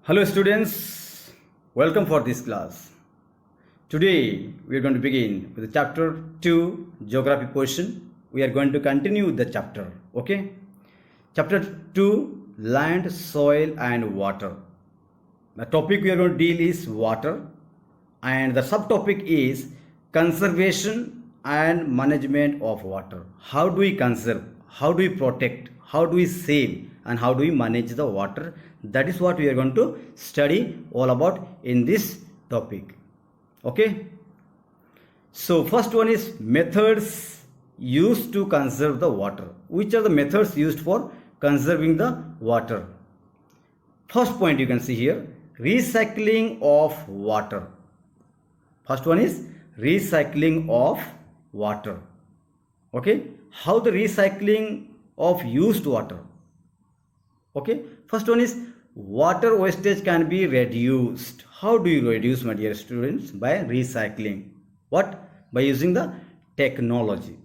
Hello students, welcome for this class. Today we are going to begin with the chapter 2 geography portion. We are going to continue the chapter, okay? Chapter 2 land, soil and water. The topic we are going to deal is water and the subtopic is conservation and management of water. How do we conserve? How do we protect? How do we save? And how do we manage the water? That is what we are going to study all about in this topic. Okay. So first one is methods used to conserve the water. Which are the methods used for conserving the water? First point you can see here, recycling of water. First one is recycling of water. Okay. How the recycling of used water? Okay, first one is water wastage can be reduced. How do you reduce, my dear students? By recycling. What? By using the technology.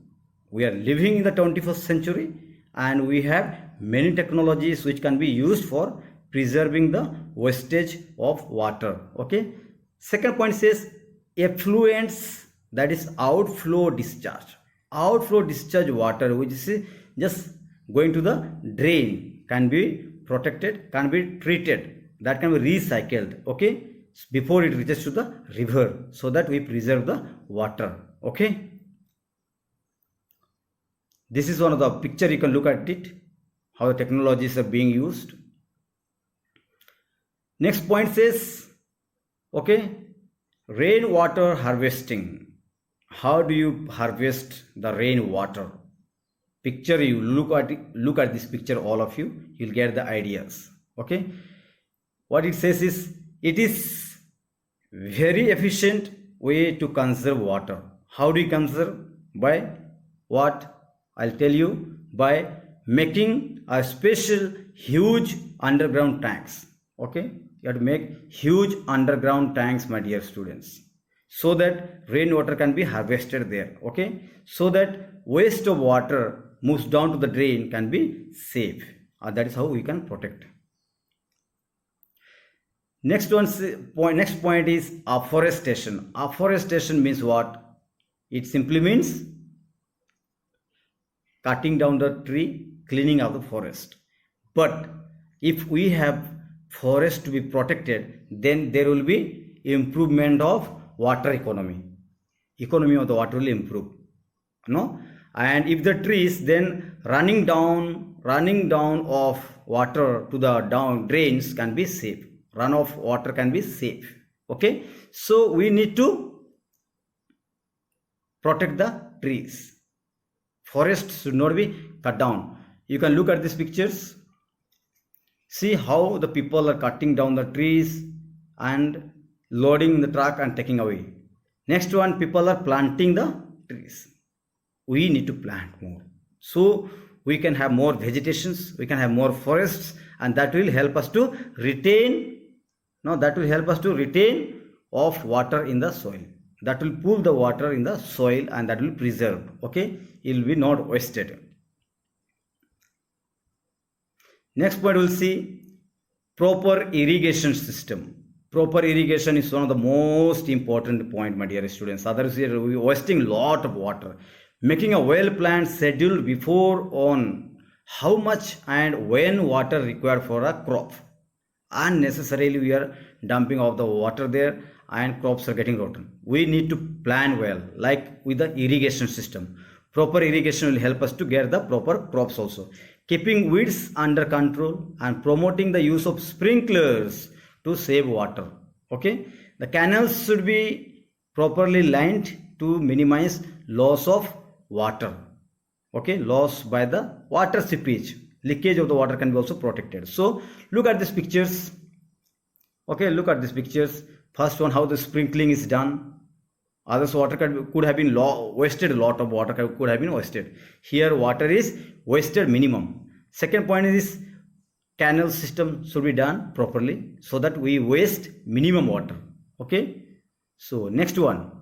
We are living in the 21st century and we have many technologies which can be used for preserving the wastage of water. Okay. Second point says effluents, that is outflow discharge. Outflow discharge water which is just going to the drain can be protected, can be treated, that can be recycled, okay, before it reaches to the river, so that we preserve the water. Okay, this is one of the picture, you can look at it, how the technologies are being used. Next point says, okay, rainwater harvesting. How do you harvest the rainwater? Picture, you look at this picture, all of you, you'll get the ideas. Okay, what it says is, it is very efficient way to conserve water. How do you conserve? By what? I'll tell you, by making a special huge underground tanks. Okay, you have to make huge underground tanks, my dear students, so that rainwater can be harvested there. Okay, so that waste of water moves down to the drain can be safe. That is how we can protect. Next point is afforestation. Afforestation means what? It simply means cutting down the tree, cleaning of the forest. But if we have forest to be protected, then there will be improvement of water economy. Economy of the water will improve. No? And if the trees, then running down of water to the down drains can be safe. Runoff water can be safe. Okay, so we need to protect the trees. Forests should not be cut down. You can look at these pictures. See how the people are cutting down the trees and loading the truck and taking away. Next one, people are planting the trees. We need to plant more, so we can have more vegetations, we can have more forests, and that will help us to retain of water in the soil. That will pull the water in the soil and that will preserve. Okay, it will be not wasted. Next point we'll see proper irrigation system. Proper irrigation is one of the most important point, my dear students. Otherwise we are wasting a lot of water. Making a well-planned schedule before on how much and when water required for a crop. Unnecessarily we are dumping off the water there and crops are getting rotten. We need to plan well, like with the irrigation system. Proper irrigation will help us to get the proper crops also. Keeping weeds under control and promoting the use of sprinklers to save water. Okay, the canals should be properly lined to minimize loss of water. Okay, loss by the water seepage, leakage of the water can be also protected. So look at these pictures. Okay, look at these pictures. First one, how the sprinkling is done. Others water could have been wasted. A lot of water could have been wasted. Here water is wasted minimum. Second point is canal system should be done properly so that we waste minimum water. Okay, so next one,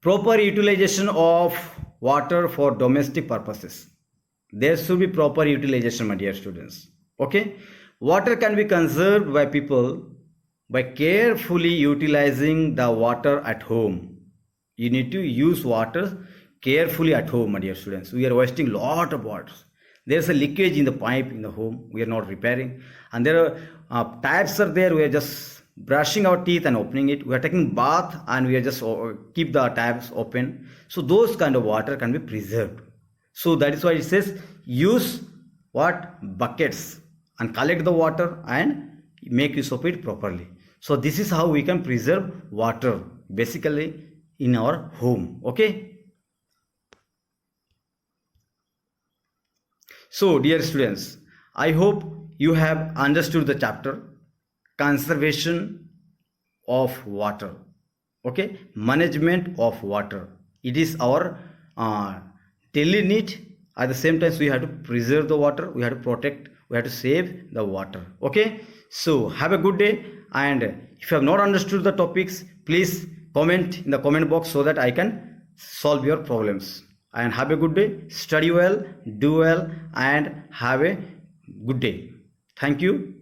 proper utilization of water for domestic purposes. There should be proper utilization, my dear students. Okay, Water can be conserved by people by carefully utilizing the water at home. You need to use water carefully at home, my dear students. We are wasting lot of water. There's a leakage in the pipe in the home. We are not repairing, and there are taps are there. We are just brushing our teeth and opening it. We are taking bath and we are just keep the taps open. So those kind of water can be preserved. So that is why it says use what buckets and collect the water and make use of it properly. So this is how we can preserve water basically in our home. Okay. So dear students, I hope you have understood the chapter conservation of water. Okay, management of water. It is our daily need. At the same time, we have to preserve the water. We have to protect. We have to save the water. Okay. So have a good day. And if you have not understood the topics, please comment in the comment box so that I can solve your problems. And have a good day. Study well, do well, and have a good day. Thank you.